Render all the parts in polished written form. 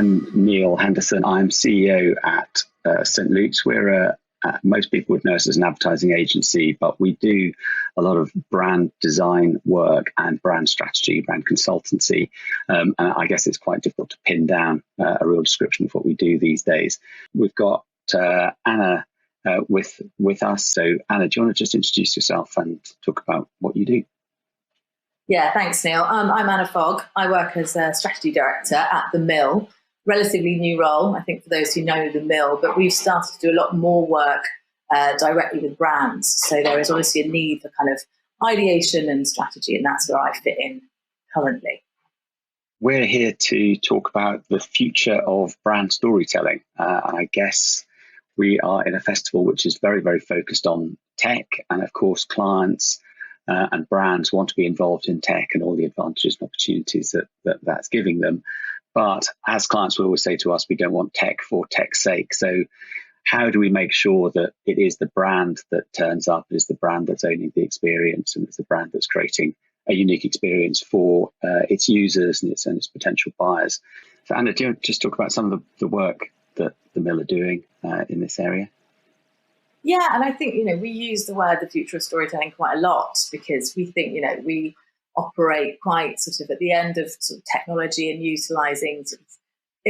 I'm Neil Henderson. I'm CEO at St. Luke's. Most people would know us as an advertising agency, but we do a lot of brand design work and brand strategy, brand consultancy. And I guess it's quite difficult to pin down a real description of what we do these days. We've got Anna with us. So Anna, do you want to just introduce yourself and talk about what you do? Yeah, thanks, Neil. I'm Anna Fogg. I work as a strategy director at The Mill. Relatively new role, I think, for those who know The Mill, but we've started to do a lot more work directly with brands. So there is obviously a need for kind of ideation and strategy, and that's where I fit in currently. We're here to talk about the future of brand storytelling. And I guess we are in a festival which is very, very focused on tech, and of course clients and brands want to be involved in tech and all the advantages and opportunities that's giving them. But as clients will always say to us, we don't want tech for tech's sake. So how do we make sure that it is the brand that turns up, it is the brand that's owning the experience, and it's the brand that's creating a unique experience for its users and its potential buyers? So Anna, do you want to just talk about some of the work that The Mill are doing in this area? Yeah, and I think, we use the word the future of storytelling quite a lot because we think, we operate quite sort of at the end of sort of technology and utilising sort of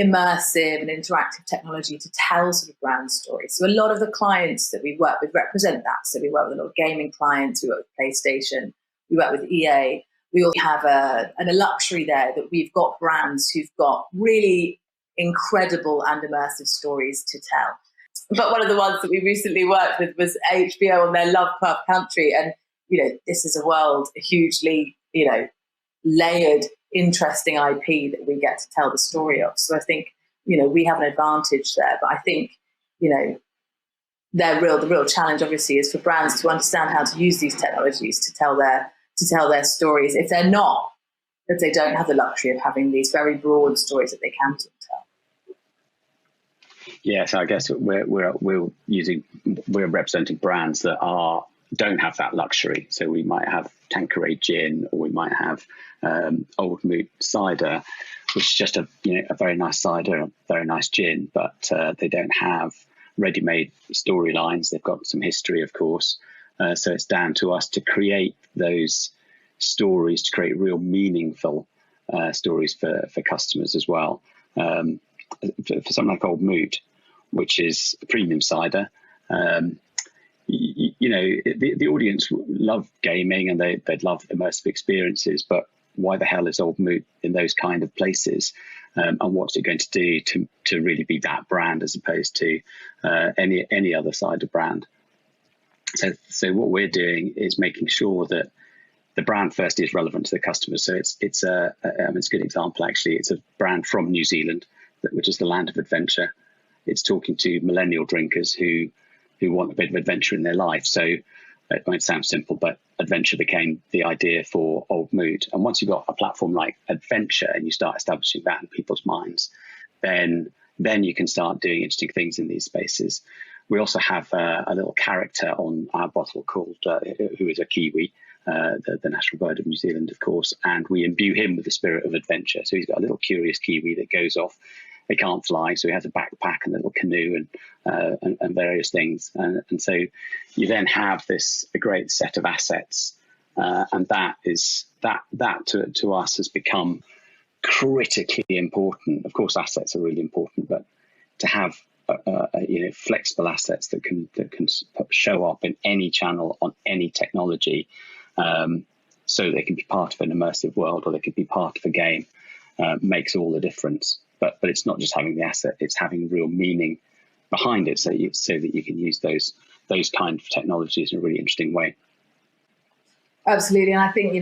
immersive and interactive technology to tell sort of brand stories. So a lot of the clients that we work with represent that. So we work with a lot of gaming clients, we work with PlayStation, we work with EA. We also have a luxury there that we've got brands who've got really incredible and immersive stories to tell. But one of the ones that we recently worked with was HBO on their Lovecraft Country. And, this is a world, a hugely, layered, interesting IP that we get to tell the story of. So I think, we have an advantage there. But I think, the real challenge obviously is for brands to understand how to use these technologies to tell their stories. If they don't have the luxury of having these very broad stories that they can tell. Yes, I guess we're representing brands that don't have that luxury. So we might have Tanqueray gin, or we might have Old Moot cider, which is just a very nice cider, a very nice gin, but they don't have ready-made storylines. They've got some history, of course. So it's down to us to create those stories, to create real meaningful stories for customers as well. For something like Old Moot, which is a premium cider, the audience love gaming and they'd love immersive experiences, but why the hell is Old Moot in those kind of places? And what's it going to do to really be that brand as opposed to any other cider brand? So what we're doing is making sure that the brand first is relevant to the customers. So it's a good example, actually. It's a brand from New Zealand, which is the land of adventure. It's talking to millennial drinkers who want a bit of adventure in their life. So it might sound simple, but adventure became the idea for Old Moot. And once you've got a platform like adventure and you start establishing that in people's minds, then you can start doing interesting things in these spaces. We also have a little character on our bottle called, who is a Kiwi, the national bird of New Zealand, of course, and we imbue him with the spirit of adventure. So he's got a little curious Kiwi that goes off. They can't fly, so he has a backpack and a little canoe and various things. And so you then have a great set of assets, and that to us has become critically important. Of course, assets are really important, but to have flexible assets that can show up in any channel on any technology, so they can be part of an immersive world or they can be part of a game, makes all the difference. But it's not just having the asset; it's having real meaning behind it, so that you can use those kind of technologies in a really interesting way. Absolutely, and I think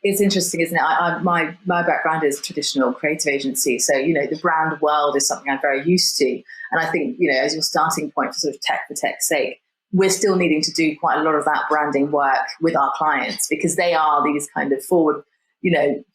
it's interesting, isn't it? My background is traditional creative agency, so the brand world is something I'm very used to, and I think as your starting point for sort of tech for tech's sake, we're still needing to do quite a lot of that branding work with our clients because they are these kind of forward,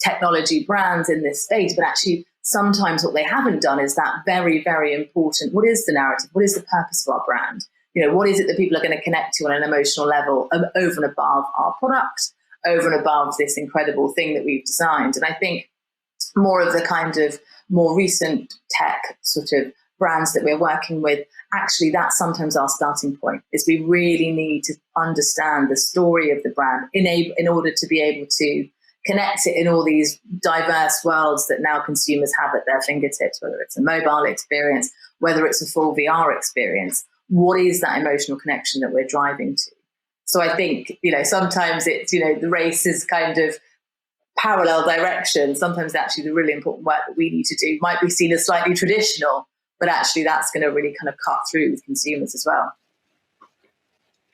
technology brands in this space, but actually sometimes what they haven't done is that very, very important, what is the narrative? What is the purpose of our brand? What is it that people are going to connect to on an emotional level over and above our product, over and above this incredible thing that we've designed? And I think more of the kind of more recent tech sort of brands that we're working with, actually that's sometimes our starting point, is we really need to understand the story of the brand in order to be able to connect it in all these diverse worlds that now consumers have at their fingertips, whether it's a mobile experience, whether it's a full VR experience. What is that emotional connection that we're driving to? So I think, sometimes it's, the race is kind of parallel direction. Sometimes actually the really important work that we need to do might be seen as slightly traditional, but actually that's going to really kind of cut through with consumers as well.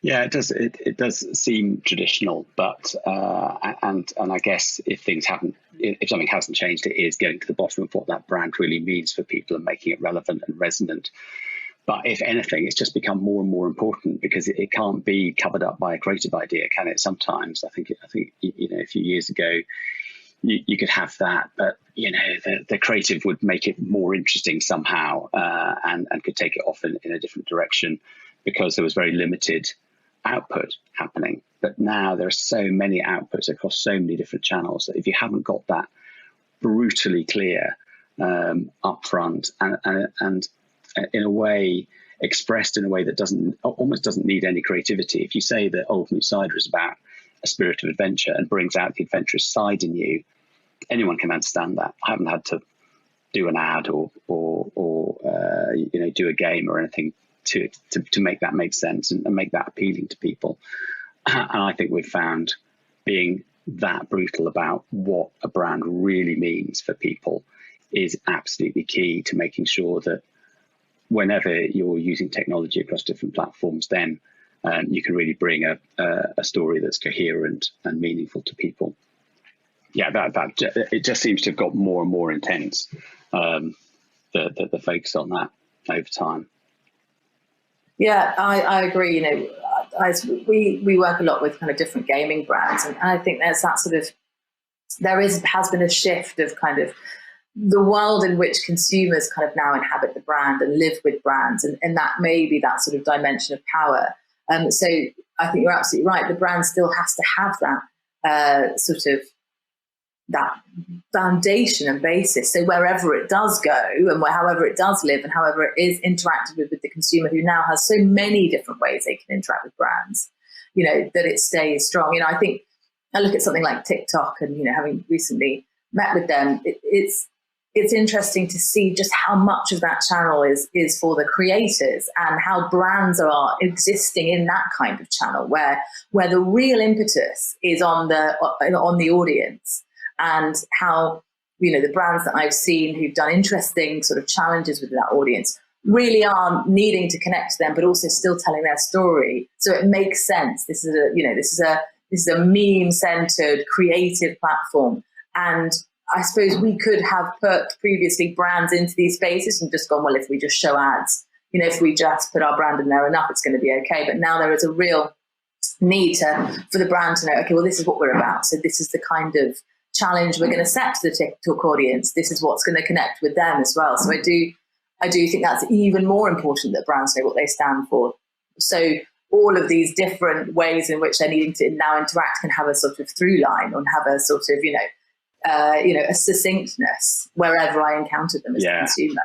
Yeah, it does. It does seem traditional, but and I guess if something hasn't changed, it is getting to the bottom of what that brand really means for people and making it relevant and resonant. But if anything, it's just become more and more important, because it can't be covered up by a creative idea, can it? Sometimes I think a few years ago you could have that, but the creative would make it more interesting somehow, and could take it off in a different direction, because there was very limited output happening. But now there are so many outputs across so many different channels that if you haven't got that brutally clear upfront and in a way expressed in a way that almost doesn't need any creativity. If you say that Old Moot Cider is about a spirit of adventure and brings out the adventurous side in you, anyone can understand that. I haven't had to do an ad or do a game or anything to make that make sense and make that appealing to people. And I think we've found being that brutal about what a brand really means for people is absolutely key to making sure that whenever you're using technology across different platforms, then you can really bring a story that's coherent and meaningful to people. Yeah, that it just seems to have got more and more intense, the focus on that over time. Yeah, I agree. We work a lot with kind of different gaming brands, and I think there's that sort of, has been a shift of kind of the world in which consumers kind of now inhabit the brand and live with brands, and that may be that sort of dimension of power. So I think you're absolutely right. The brand still has to have that sort of that foundation and basis. So wherever it does go and however it does live and however it is interacted with the consumer, who now has so many different ways they can interact with brands, that it stays strong. I think I look at something like TikTok and, having recently met with them, it's interesting to see just how much of that channel is for the creators, and how brands are existing in that kind of channel where the real impetus is on the audience, and how the brands that I've seen who've done interesting sort of challenges with that audience really are needing to connect to them, but also still telling their story. So it makes sense. This is a meme-centered creative platform, and I suppose we could have put previously brands into these spaces and just gone, well, if we just show ads, if we just put our brand in there enough, it's going to be okay. But now there is a real need for the brand to know, okay, well, this is what we're about. So this is the kind of challenge we're going to set to the TikTok audience. This is what's going to connect with them as well. So I do think that's even more important, that brands know what they stand for. So all of these different ways in which they're needing to now interact can have a sort of through line, and have a sort of, a succinctness wherever I encounter them as a consumer.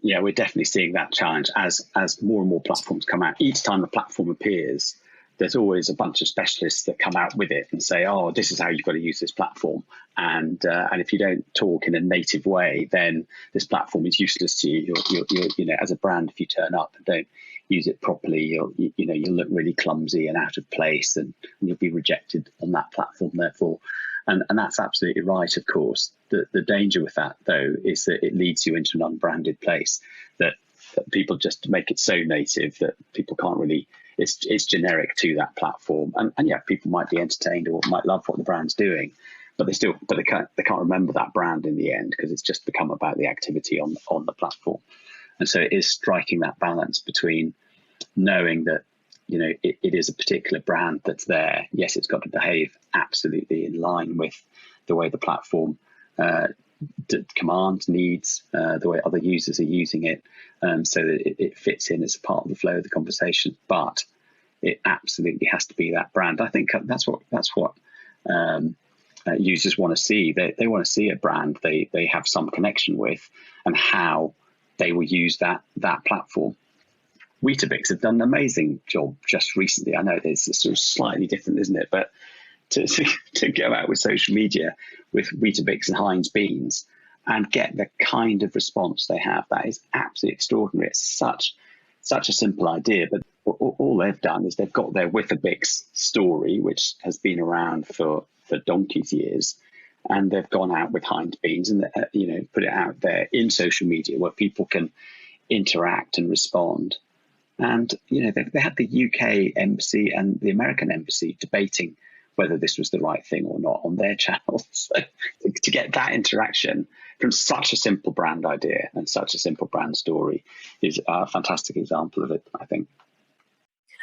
Yeah, we're definitely seeing that challenge as more and more platforms come out. Each time a platform appears, there's always a bunch of specialists that come out with it and say, oh, this is how you've got to use this platform. And if you don't talk in a native way, then this platform is useless to you. You're as a brand, if you turn up and don't use it properly, you'll look really clumsy and out of place, and you'll be rejected on that platform, therefore. And that's absolutely right, of course. The danger with that, though, is that it leads you into an unbranded place, that people just make it so native that people can't really, it's generic to that platform. And yeah, people might be entertained or might love what the brand's doing, but they can't remember that brand in the end, because it's just become about the activity on the platform. And so it is striking that balance between knowing that it is a particular brand that's there. Yes, it's got to behave absolutely in line with the way the platform commands, needs, the way other users are using it, so that it fits in as part of the flow of the conversation. But it absolutely has to be that brand. I think that's what users want to see. They want to see a brand they have some connection with, and how they will use that platform. Weetabix have done an amazing job just recently. I know it's sort of slightly different, isn't it? But to go out with social media with Weetabix and Heinz beans and get the kind of response they have, that is absolutely extraordinary. It's such a simple idea, but all they've done is they've got their Weetabix story, which has been around for donkey's years, and they've gone out with Heinz beans and put it out there in social media where people can interact and respond. And they had the UK embassy and the American embassy debating whether this was the right thing or not on their channels. So to get that interaction from such a simple brand idea and such a simple brand story is a fantastic example of it, I think.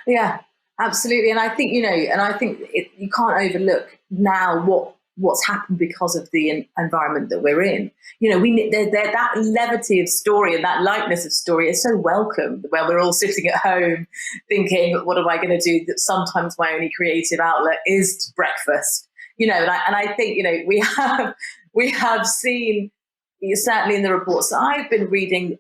Yeah, absolutely. And I think, you can't overlook now what's happened because of the environment that we're in. That levity of story and that lightness of story is so welcome when we're all sitting at home thinking, what am I going to do? That sometimes my only creative outlet is breakfast. And I think, we have seen, certainly in the reports that I've been reading,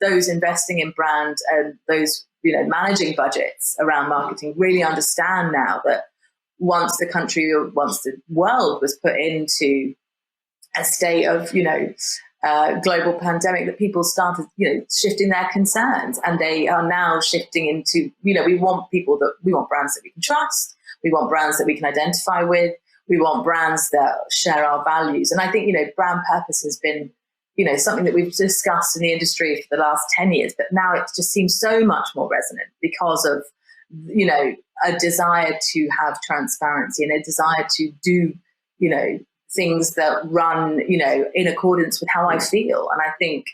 those investing in brand and those, managing budgets around marketing really understand now that once the world was put into a state of, global pandemic, that people started, shifting their concerns, and they are now shifting into, we want brands that we can trust. We want brands that we can identify with. We want brands that share our values. And I think, brand purpose has been, something that we've discussed in the industry for the last 10 years, but now it just seems so much more resonant because of, a desire to have transparency and a desire to do, things that run, in accordance with how I feel. And I think,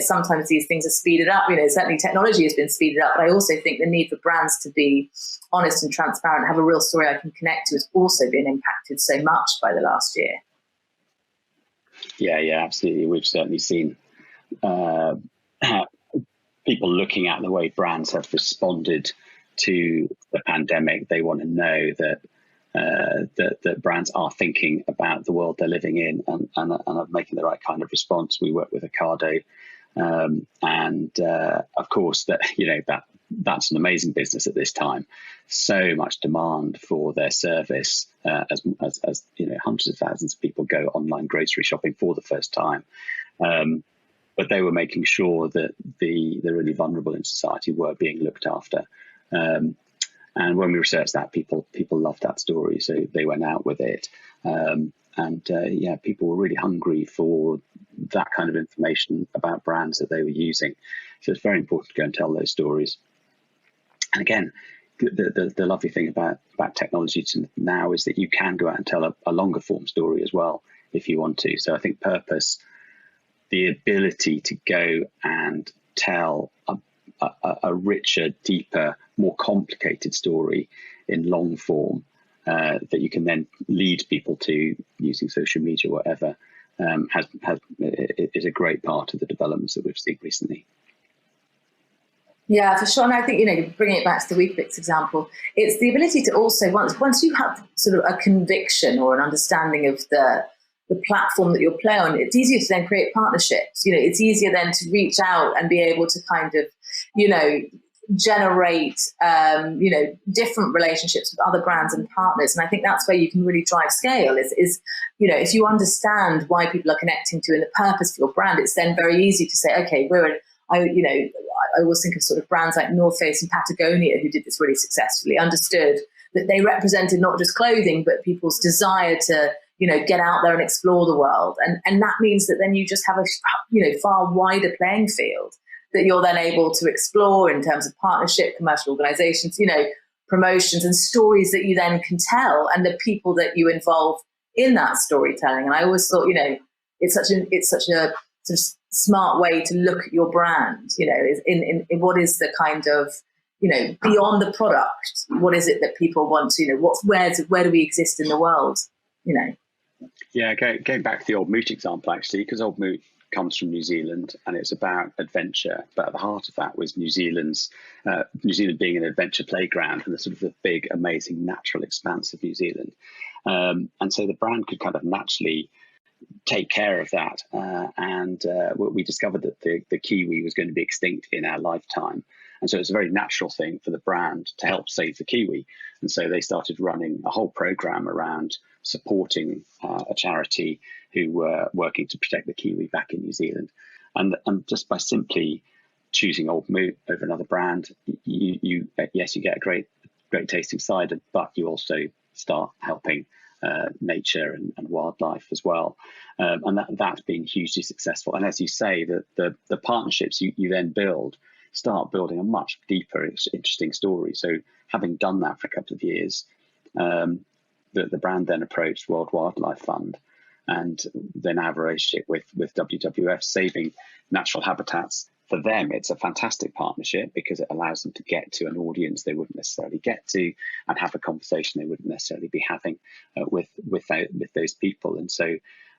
sometimes these things are speeded up. Certainly technology has been speeded up, but I also think the need for brands to be honest and transparent, have a real story I can connect to, has also been impacted so much by the last year. Yeah, absolutely. We've certainly seen people looking at the way brands have responded to the pandemic. They want to know that that brands are thinking about the world they're living in and are making the right kind of response. We work with Ocado, and of course that's an amazing business at this time. So much demand for their service, as hundreds of thousands of people go online grocery shopping for the first time. But they were making sure that the really vulnerable in society were being looked after. And when we researched that, people loved that story, so they went out with it. People were really hungry for that kind of information about brands that they were using. So it's very important to go and tell those stories. And again, the lovely thing about technology now is that you can go out and tell a longer form story as well if you want to. So I think purpose, the ability to go and tell a richer, deeper, more complicated story in long form that you can then lead people to using social media or whatever is a great part of the developments that we've seen recently. Yeah, for sure. And I think, bringing it back to the Weetabix example, it's the ability to also, once you have sort of a conviction or an understanding of the platform that you'll play on, it's easier to then create partnerships. It's easier then to reach out and be able to kind of, generate, different relationships with other brands and partners. And I think that's where you can really drive scale is, if you understand why people are connecting to and the purpose for your brand, it's then very easy to say, okay, I always think of sort of brands like North Face and Patagonia who did this really successfully, understood that they represented not just clothing, but people's desire to, get out there and explore the world. And that means that then you just have a, far wider playing field that you're then able to explore in terms of partnership, commercial organizations, promotions and stories that you then can tell and the people that you involve in that storytelling. And I always thought, it's such a sort of smart way to look at your brand, is in what is the kind of, beyond the product, what is it that people want to, where do we exist in the world, Yeah, going back to the Old Moot example, actually, because Old Moot comes from New Zealand and it's about adventure, but at the heart of that was New Zealand being an adventure playground and the sort of the big, amazing natural expanse of New Zealand. And so the brand could kind of naturally take care of that. We discovered that the kiwi was going to be extinct in our lifetime. And so it's a very natural thing for the brand to help save the kiwi. And so they started running a whole program around supporting a charity who were working to protect the kiwi back in New Zealand. And just by simply choosing Old Moot over another brand, you get a great tasting cider, but you also start helping nature and wildlife as well, and that's been hugely successful. And as you say, the partnerships you then start building a much deeper, interesting story. So having done that for a couple of years, the brand then approached World Wildlife Fund, and then have a relationship with WWF, saving natural habitats. For them, it's a fantastic partnership because it allows them to get to an audience they wouldn't necessarily get to, and have a conversation they wouldn't necessarily be having with those people. And so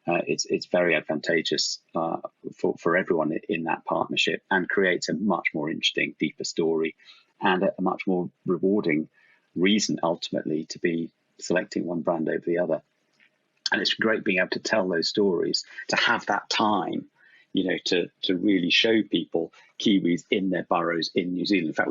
it's very advantageous for everyone in that partnership, and creates a much more interesting, deeper story, and a much more rewarding reason ultimately to be selecting one brand over the other. And it's great being able to tell those stories, to have that time, to really show people kiwis in their burrows in New Zealand. In fact,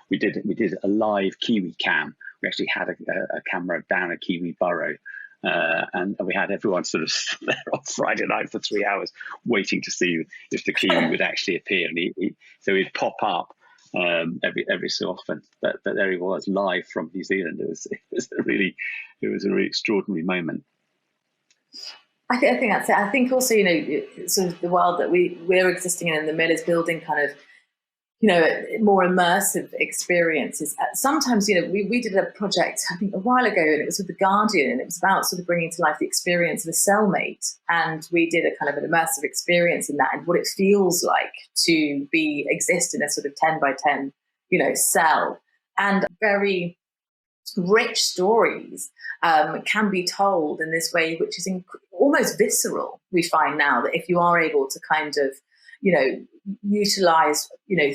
we did a live kiwi cam. We actually had a camera down a kiwi burrow, and we had everyone sort of there on Friday night for 3 hours waiting to see if the kiwi would actually appear. And so he'd pop up every so often. But there he was, live from New Zealand. It was a really extraordinary moment. I think that's it. I think also, sort of the world that we're existing in the mill is building kind of, more immersive experiences. Sometimes, we did a project, I think a while ago, and it was with The Guardian, and it was about sort of bringing to life the experience of a cellmate. And we did a kind of an immersive experience in that, and what it feels like to exist in a sort of 10 by 10, cell. And very rich stories can be told in this way, which is almost visceral. We find now that if you are able to kind of, utilize,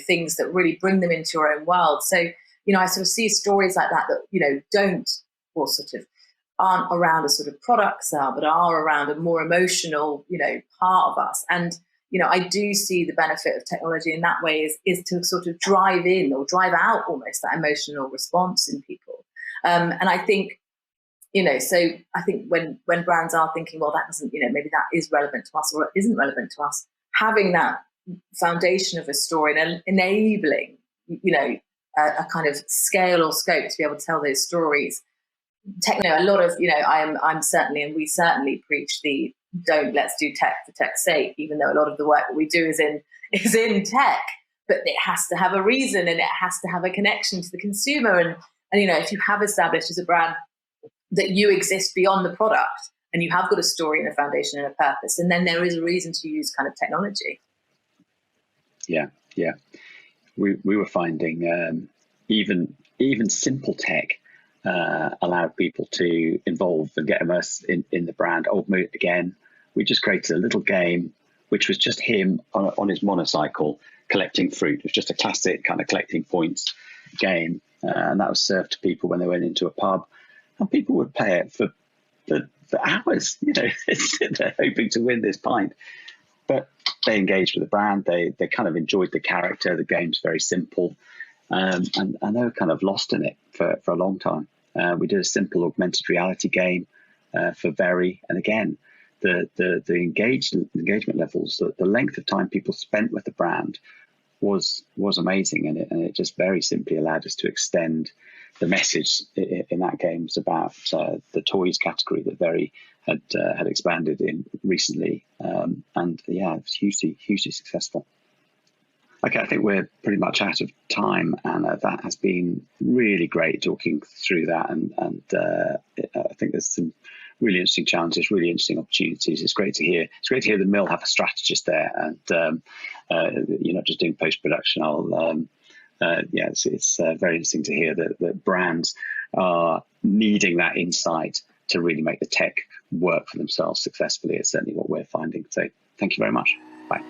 things that really bring them into your own world. So, I sort of see stories like that don't, or sort of aren't around a sort of product sale, but are around a more emotional, part of us. And, I do see the benefit of technology in that way is to sort of drive in or drive out almost that emotional response in people. And I think, so I think when brands are thinking, well, that doesn't, maybe that is relevant to us or it isn't relevant to us, having that foundation of a story and enabling, a kind of scale or scope to be able to tell those stories. A lot of, I'm certainly, and we certainly preach let's do tech for tech's sake, even though a lot of the work that we do is in tech, but it has to have a reason and it has to have a connection to the consumer. And if you have established as a brand that you exist beyond the product and you have got a story and a foundation and a purpose, and then there is a reason to use kind of technology. Yeah. We were finding even simple tech allowed people to involve and get immersed in the brand. Old Moot, again, we just created a little game which was just him on his motorcycle collecting fruit. It was just a classic kind of collecting points game, and that was served to people when they went into a pub, and people would pay it for hours, they're hoping to win this pint. But they engaged with the brand, they kind of enjoyed the character, the game's very simple, and they were kind of lost in it for a long time. We did a simple augmented reality game for Very, and again, the engagement levels, the length of time people spent with the brand was amazing, and it just very simply allowed us to extend the message in that game. Was about the toys category that Very had expanded in recently, and yeah, it was hugely successful. Okay, I think we're pretty much out of time, and that has been really great talking through that, and I think there's some really interesting challenges, really interesting opportunities. It's great to hear. It's great to hear the mill have a strategist there, and you're not just doing post production. It's very interesting to hear that brands are needing that insight to really make the tech work for themselves successfully. It's certainly what we're finding. So thank you very much. Bye.